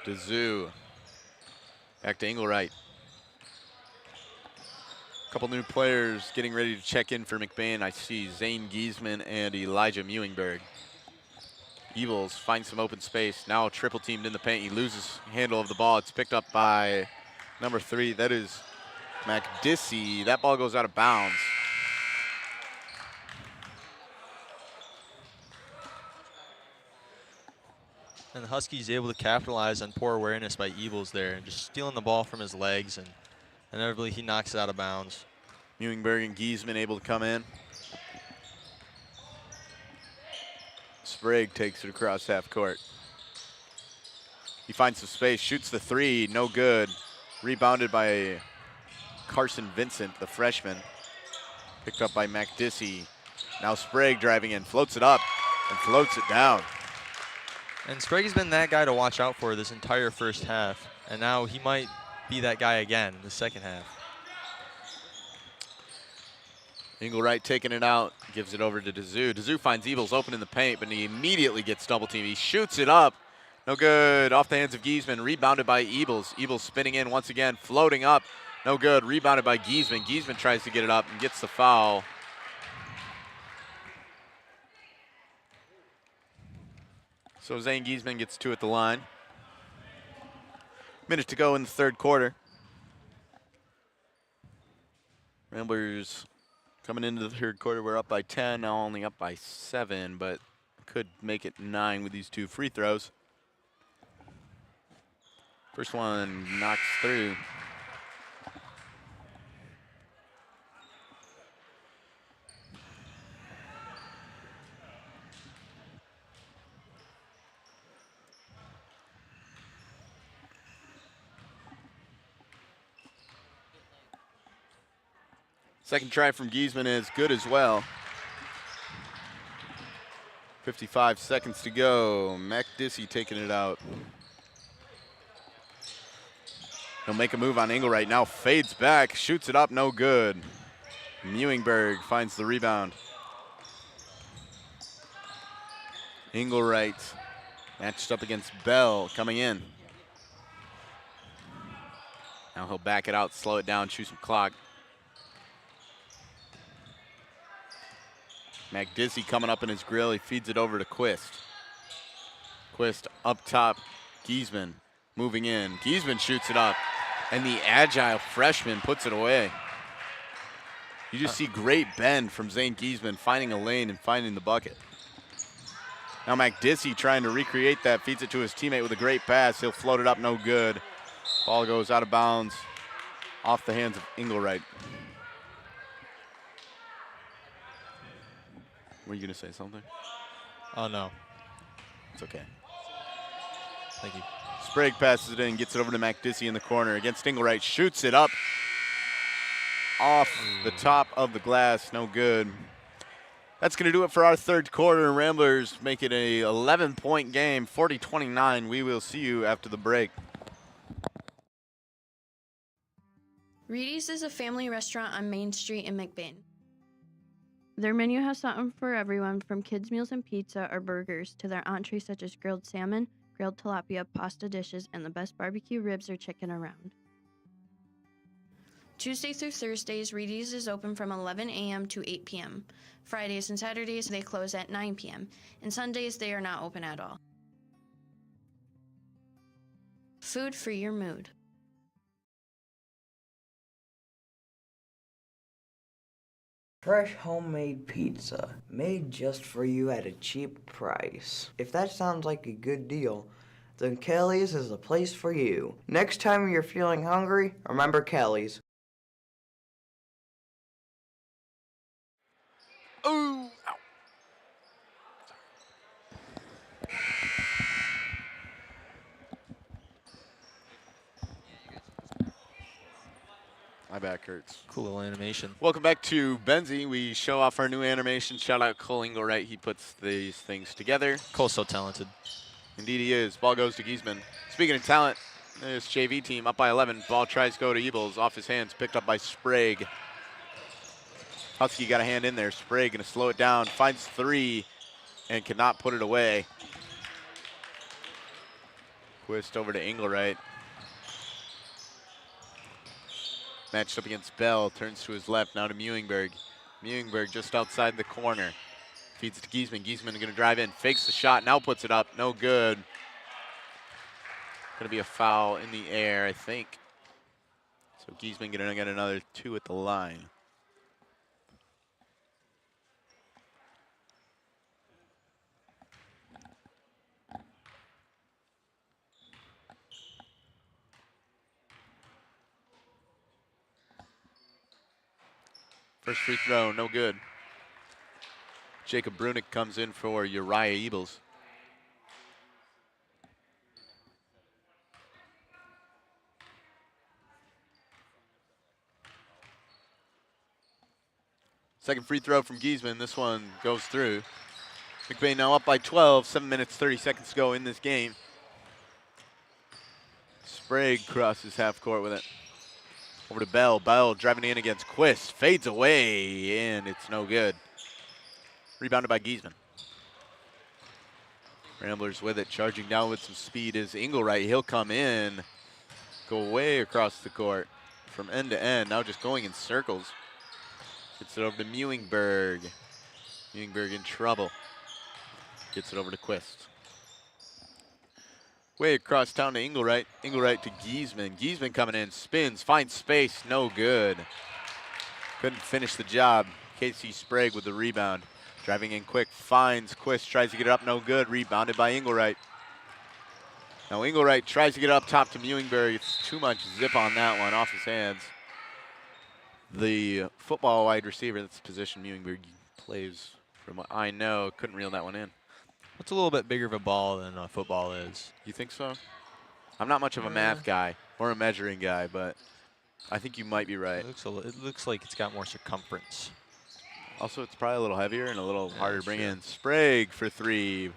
DeZu. Back to Engelwright. Couple new players getting ready to check in for McBain. I see Zane Giesman and Elijah Mewingberg. Evils finds some open space. Now triple teamed in the paint. He loses handle of the ball. It's picked up by number 3. That is McDissy. That ball goes out of bounds. And the Huskies able to capitalize on poor awareness by Evils there, and just stealing the ball from his legs, and inevitably he knocks it out of bounds. Mewingberg and Giesman able to come in. Sprague takes it across half court. He finds some space, shoots the 3, no good. Rebounded by Carson Vincent, the freshman. Picked up by McDissy. Now Sprague driving in, floats it up and floats it down. And Sprague has been that guy to watch out for this entire first half, and now he might be that guy again in the second half. Engelwright taking it out, gives it over to DeZu. DeZu finds Evils open in the paint, but he immediately gets double teamed. He shoots it up, no good, off the hands of Giesman, rebounded by Evils. Evils spinning in once again, floating up, no good, rebounded by Giesman. Giesman tries to get it up and gets the foul. So Zane Giesman gets 2 at the line. Minute to go in the third quarter. Ramblers coming into the third quarter, we're up by 10, now only up by 7, but could make it 9 with these 2 free throws. First one knocks through. Second try from Giesman is good as well. 55 seconds to go. McDissy taking it out. He'll make a move on Engelwright. Now fades back, shoots it up, no good. Mewingberg finds the rebound. Engelwright matched up against Bell coming in. Now he'll back it out, slow it down, chew some clock. McDissy coming up in his grill. He feeds it over to Quist. Quist up top. Giesman moving in. Giesman shoots it up. And the agile freshman puts it away. You just see great bend from Zane Giesman, finding a lane and finding the bucket. Now McDissy trying to recreate that, feeds it to his teammate with a great pass. He'll float it up, no good. Ball goes out of bounds, off the hands of Engelwright. Were you going to say something? Oh, no. It's okay. Thank you. Sprague passes it in, gets it over to McDissy in the corner. Against Engelwright, shoots it up. Off the top of the glass, no good. That's going to do it for our third quarter. Ramblers make it a 11-point game, 40-29. We will see you after the break. Reedy's is a family restaurant on Main Street in McBain. Their menu has something for everyone from kids' meals and pizza or burgers to their entrees such as grilled salmon, grilled tilapia, pasta dishes, and the best barbecue ribs or chicken around. Tuesday through Thursdays, Reedy's is open from 11 a.m. to 8 p.m. Fridays and Saturdays, they close at 9 p.m. And Sundays, they are not open at all. Food for your mood. Fresh homemade pizza, made just for you at a cheap price. If that sounds like a good deal, then Kelly's is the place for you. Next time you're feeling hungry, remember Kelly's. Ooh, ow. My back hurts. Cool little animation. Welcome back to Benzie. We show off our new animation. Shout out Cole Engelwright. He puts these things together. Cole's so talented. Indeed he is. Ball goes to Giesman. Speaking of talent, this JV team up by 11. Ball tries to go to Ebels. Off his hands. Picked up by Sprague. Husky got a hand in there. Sprague going to slow it down. Finds three and cannot put it away. Quist over to Engelwright. Matched up against Bell. Turns to his left. Now to Mewingberg. Mewingberg just outside the corner. Feeds it to Giesman. Giesman going to drive in. Fakes the shot. Now puts it up. No good. Going to be a foul in the air, I think. So Giesman going to get another two at the line. First free throw, no good. Jacob Brunick comes in for Uriah Ebels. Second free throw from Giesman. This one goes through. McBain now up by 12, 7 minutes, 30 seconds to go in this game. Sprague crosses half court with it. Over to Bell. Bell driving in against Quist. Fades away, and it's no good. Rebounded by Giesman. Ramblers with it. Charging down with some speed is Engelwright. He'll come in. Go way across the court from end to end. Now just going in circles. Gets it over to Mewingberg. Mewingberg in trouble. Gets it over to Quist. Way across town to Engelwright. Engelwright to Giesman. Giesman coming in, spins, finds space, no good. Couldn't finish the job. Casey Sprague with the rebound. Driving in quick, finds Quist, tries to get it up, no good. Rebounded by Engelwright. Now Engelwright tries to get up top to Mewingberg. It's too much zip on that one, off his hands. The football wide receiver, that's the position Mewingberg plays, from what I know, couldn't reel that one in. It's a little bit bigger of a ball than football is. You think so? I'm not much of a math guy or a measuring guy, but I think you might be right. It looks like it's got more circumference. Also, it's probably a little heavier and a little Yeah, harder to bring sure. in. Sprague for 3.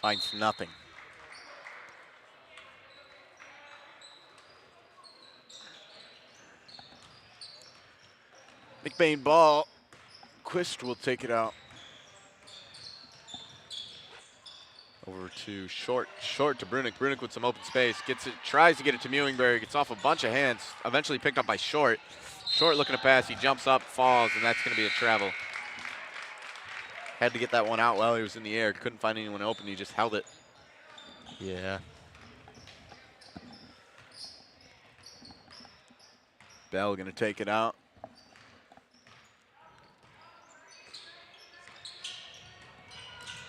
Finds nothing. McBain ball. Quist will take it out. Over to Short. Short to Brunick. Brunick with some open space. Gets it. Tries to get it to Mewingberg. It's off a bunch of hands. Eventually picked up by Short. Short looking to pass. He jumps up, falls, and that's going to be a travel. Had to get that one out while he was in the air. Couldn't find anyone open. He just held it. Yeah. Bell going to take it out.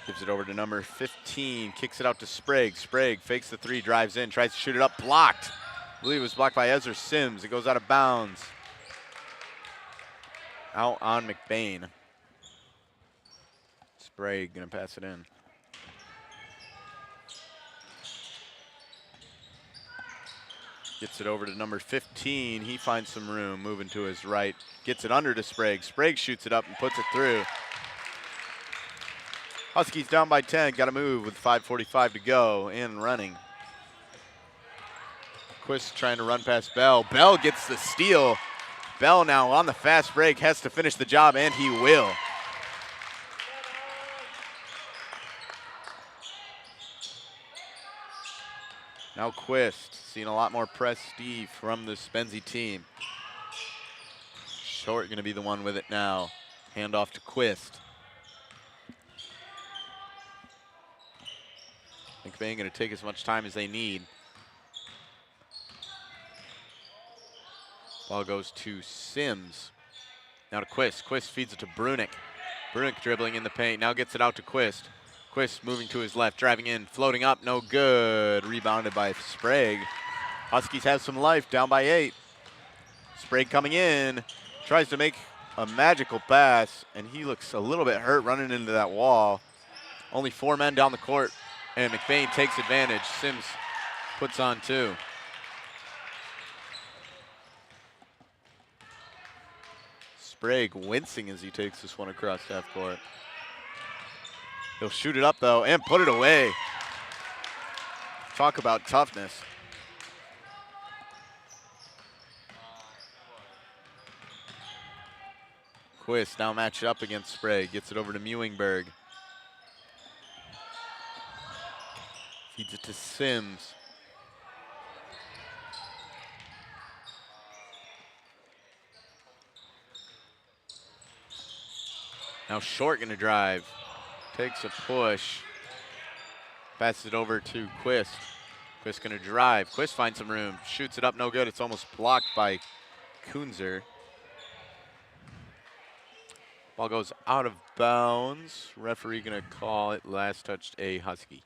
Gives it over to number 15. Kicks it out to Sprague. Sprague fakes the 3, drives in, tries to shoot it up. Blocked. I believe it was blocked by Ezra Sims. It goes out of bounds. Out on McBain. Sprague going to pass it in. Gets it over to number 15. He finds some room, moving to his right. Gets it under to Sprague. Sprague shoots it up and puts it through. Huskies down by 10. Got to move with 5:45 to go and running. Quist trying to run past Bell. Bell gets the steal. Bell now on the fast break, has to finish the job, and he will. Now Quist, seeing a lot more prestige from this Benzie team. Short going to be the one with it now. Hand off to Quist. McBain going to take as much time as they need. Ball goes to Sims. Now to Quist. Quist feeds it to Brunick. Brunick dribbling in the paint. Now gets it out to Quist. Quist moving to his left, driving in, floating up, no good. Rebounded by Sprague. Huskies have some life, down by 8. Sprague coming in, tries to make a magical pass, and he looks a little bit hurt running into that wall. Only 4 men down the court, and McBain takes advantage. Sims puts on 2. Sprague wincing as he takes this one across half court. He'll shoot it up, though, and put it away. Talk about toughness. Quist now matched up against Sprague. Gets it over to Mewingberg. Feeds it to Sims. Now Short gonna drive. Takes a push. Passes it over to Quist. Quist gonna drive. Quist finds some room. Shoots it up, no good. It's almost blocked by Kunzer. Ball goes out of bounds. Referee gonna call it last touched a Husky.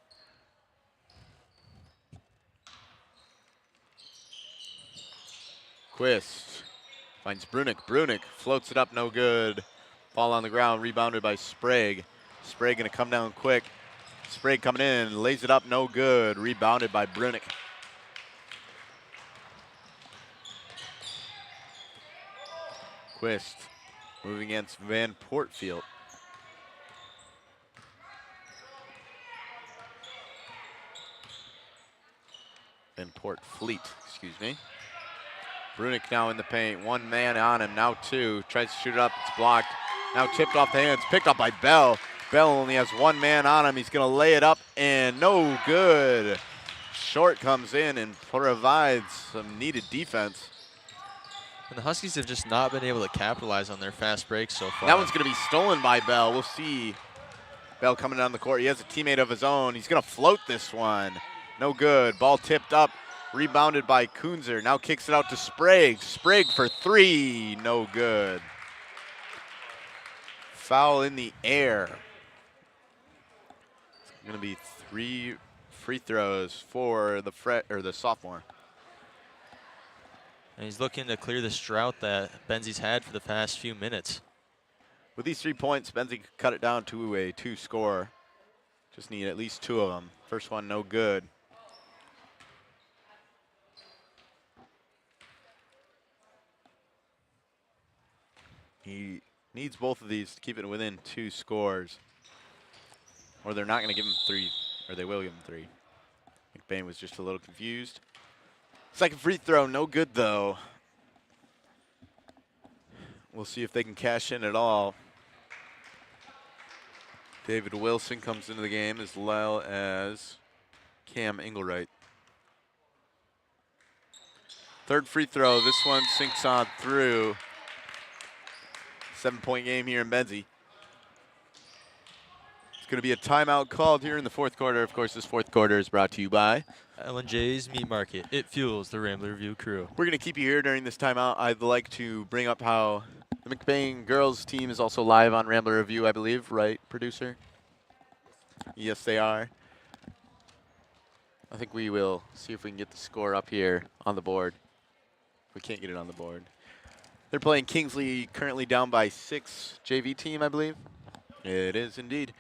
Quist finds Brunick. Brunick floats it up, no good. Ball on the ground, rebounded by Sprague. Sprague gonna come down quick. Sprague coming in, lays it up, no good. Rebounded by Brunick. Quist moving against Van Portfield. Van Port Fleet, excuse me. Brunick now in the paint, 1 man on him, now 2. Tries to shoot it up, it's blocked. Now tipped off the hands, picked up by Bell. Bell only has 1 man on him. He's gonna lay it up and no good. Short comes in and provides some needed defense. And the Huskies have just not been able to capitalize on their fast breaks so far. That one's gonna be stolen by Bell. We'll see. Bell coming down the court. He has a teammate of his own. He's gonna float this one. No good. Ball tipped up. Rebounded by Kunzer. Now kicks it out to Sprague. Sprague for 3. No good. Foul in the air. It's going to be 3 free throws for the sophomore. And he's looking to clear this drought that Benzie's had for the past few minutes. With these 3 points, Benzie could cut it down to a 2-score. Just need at least 2 of them. First one, no good. He needs both of these to keep it within 2 scores. Or they're not going to give him 3, or they will give him 3. McBain was just a little confused. Second free throw, no good though. We'll see if they can cash in at all. David Wilson comes into the game as well as Cam Engelwright. Third free throw, this one sinks on through. 7-point game here in Benzie. It's going to be a timeout called here in the fourth quarter. Of course, this fourth quarter is brought to you by L&J's Meat Market. It fuels the Rambler Review crew. We're going to keep you here during this timeout. I'd like to bring up how the McBain girls team is also live on Rambler Review, I believe, right, producer? Yes, they are. I think we will see if we can get the score up here on the board. We can't get it on the board. They're playing Kingsley, currently down by 6. JV team, I believe. It is indeed.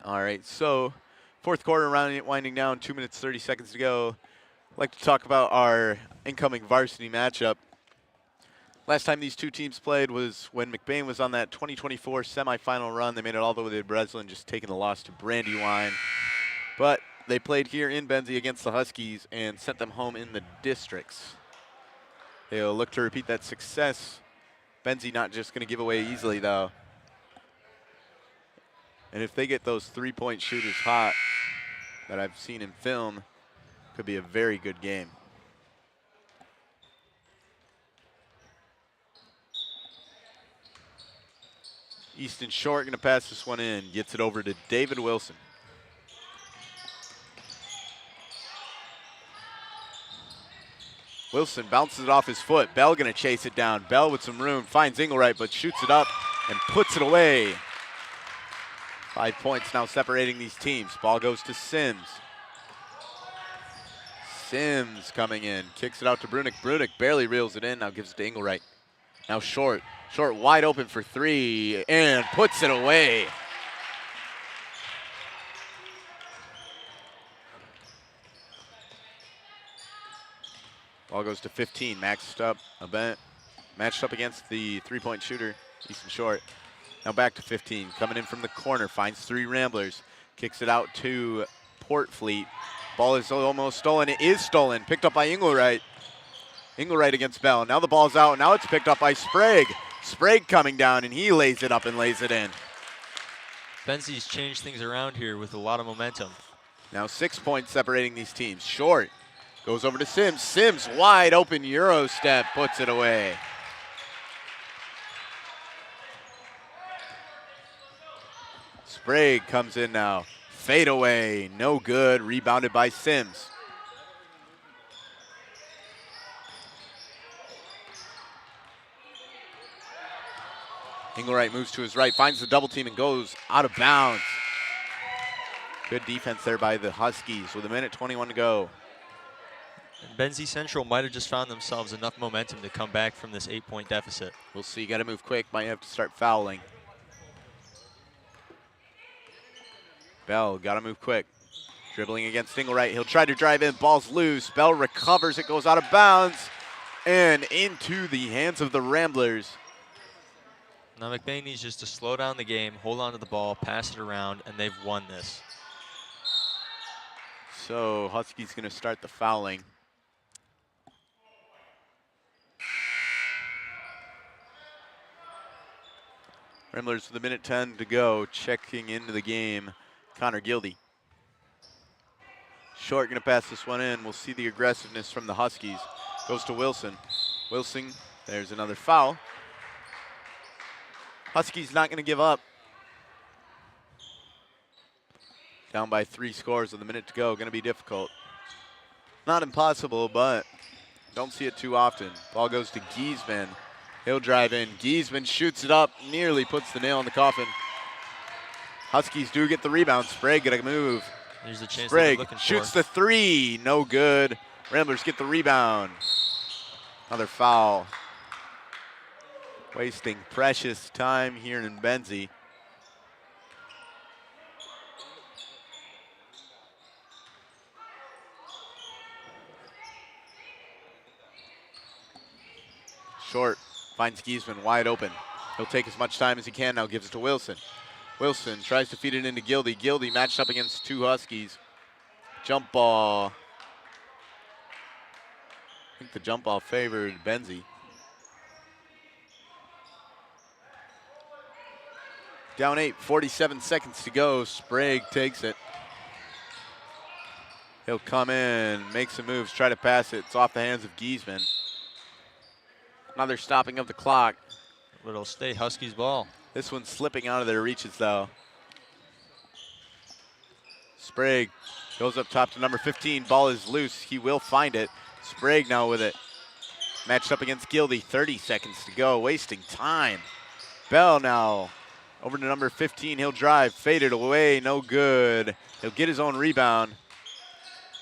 All right, so fourth quarter winding down, 2 minutes, 30 seconds to go. I'd like to talk about our incoming varsity matchup. Last time these two teams played was when McBain was on that 2024 semifinal run. They made it all the way to Breslin, just taking the loss to Brandywine. But they played here in Benzie against the Huskies and sent them home in the districts. They'll look to repeat that success. Benzie not just going to give away easily, though. And if they get those three-point shooters hot that I've seen in film, could be a very good game. Easton Short going to pass this one in. Gets it over to David Wilson. Wilson bounces it off his foot. Bell going to chase it down. Bell with some room. Finds Engelwright, but shoots it up and puts it away. 5 points now separating these teams. Ball goes to Sims. Sims coming in. Kicks it out to Brunick. Brunick barely reels it in. Now gives it to Engelwright. Now Short. Short wide open for 3 and puts it away. Ball goes to 15, matched up against the three-point shooter, Easton Short. Now back to 15, coming in from the corner, finds 3 Ramblers, kicks it out to Portfleet. Ball is almost stolen, it is stolen, picked up by Engelwright. Engelwright against Bell, now the ball's out, now it's picked up by Sprague. Sprague coming down and he lays it up and lays it in. Benzie's changed things around here with a lot of momentum. Now 6 points separating these teams. Short goes over to Sims. Sims wide open Euro step, puts it away. Sprague comes in now. Fade away, no good. Rebounded by Sims. Engelwright moves to his right, finds the double team and goes out of bounds. Good defense there by the Huskies with 1:21 to go. And Benzie Central might have just found themselves enough momentum to come back from this 8-point deficit. We'll see, got to move quick, might have to start fouling. Bell, got to move quick. Dribbling against Engelwright, he'll try to drive in, ball's loose. Bell recovers, it goes out of bounds and into the hands of the Ramblers. Now McBain needs just to slow down the game, hold on to the ball, pass it around, and they've won this. So Huskies going to start the fouling. Ramblers with 1:10 to go, checking into the game, Connor Gildy. Short going to pass this one in. We'll see the aggressiveness from the Huskies. Goes to Wilson. Wilson, there's another foul. Huskies not going to give up. Down by 3 scores with 1 minute to go. Going to be difficult. Not impossible, but don't see it too often. Ball goes to Giesman. He'll drive in. Giesman shoots it up, nearly puts the nail in the coffin. Huskies do get the rebound. Sprague got to move. Here's the chance Sprague shoots the 3, no good. Ramblers get the rebound. Another foul. Wasting precious time here in Benzie. Short Finds Giesman wide open. He'll take as much time as he can now, gives it to Wilson. Wilson tries to feed it into Gildy. Gildy matched up against 2 Huskies. Jump ball. I think the jump ball favored Benzie. Down 8, 47 seconds to go. Sprague takes it. He'll come in, make some moves, try to pass it. It's off the hands of Giesman. Another stopping of the clock. But it'll stay Huskies ball. This one's slipping out of their reaches, though. Sprague goes up top to number 15. Ball is loose. He will find it. Sprague now with it. Matched up against Gildy. 30 seconds to go. Wasting time. Bell now over to number 15. He'll drive. Faded away. No good. He'll get his own rebound.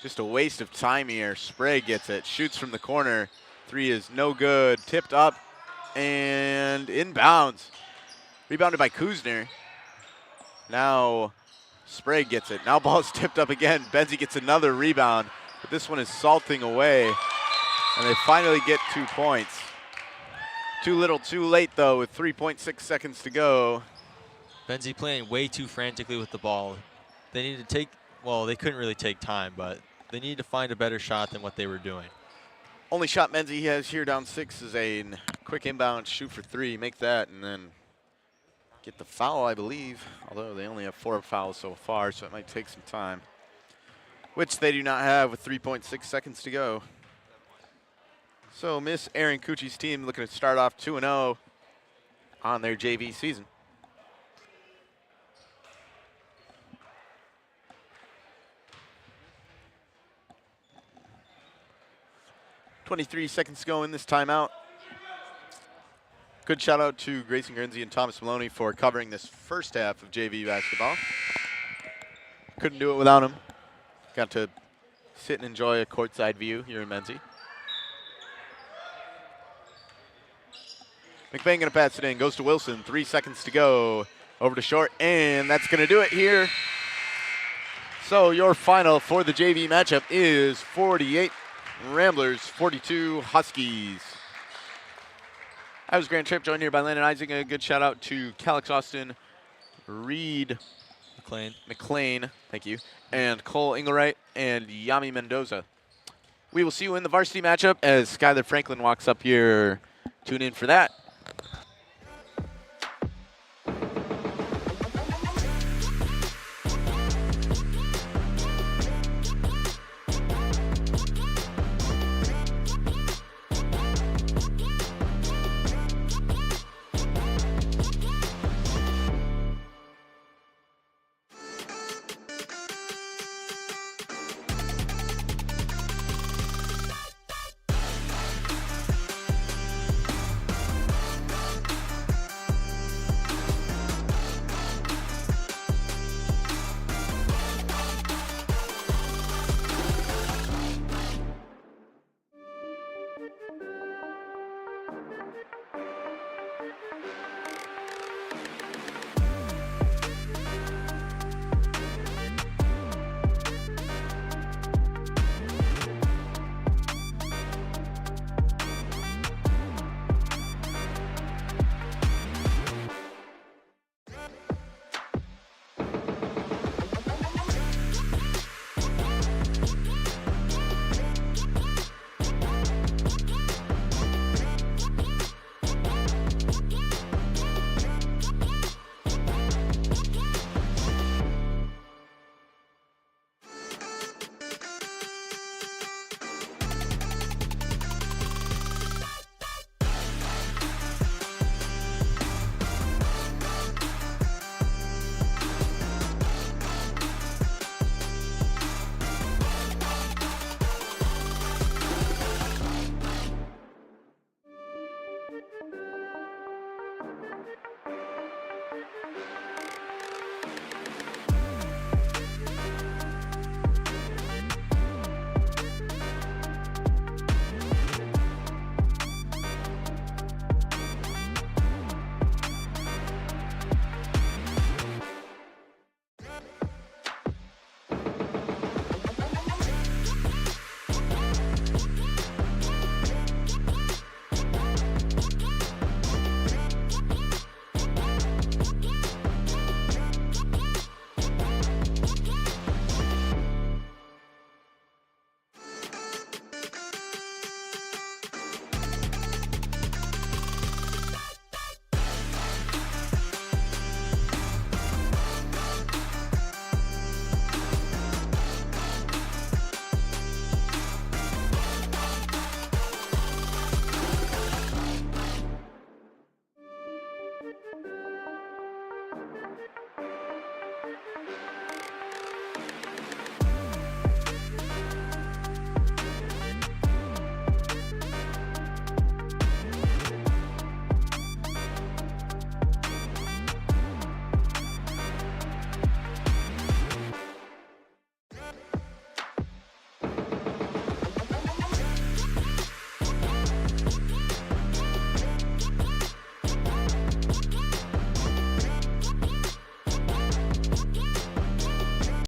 Just a waste of time here. Sprague gets it. Shoots from the corner. 3 is no good. Tipped up and inbounds. Rebounded by Kuzner. Now Sprague gets it. Now ball's tipped up again. Benzie gets another rebound, but this one is salting away. And they finally get 2 points. Too little, too late, though, with 3.6 seconds to go. Benzie playing way too frantically with the ball. They need to take, well, they couldn't really take time, but they need to find a better shot than what they were doing. Only shot Benzie has here down 6 is a quick inbound, shoot for 3, make that, and then get the foul, I believe. Although they only have 4 fouls so far, so it might take some time. Which they do not have with 3.6 seconds to go. So Miss Aaron Cucci's team looking to start off 2-0 on their JV season. .23 seconds to go in this timeout. Good shout out to Grayson Guernsey and Thomas Maloney for covering this first half of JV basketball. Couldn't do it without them. Got to sit and enjoy a courtside view here in Benzie. McBain gonna pass it in, goes to Wilson, 3 seconds to go. Over to Short, and that's gonna do it here. So your final for the JV matchup is 48 Ramblers, 42 Huskies. I was Grant Tripp, joined here by Landon Isaac. A good shout out to Calix Austin, Reed McLean, thank you, and Cole Engelwright and Yami Mendoza. We will see you in the varsity matchup as Skylar Franklin walks up here. Tune in for that.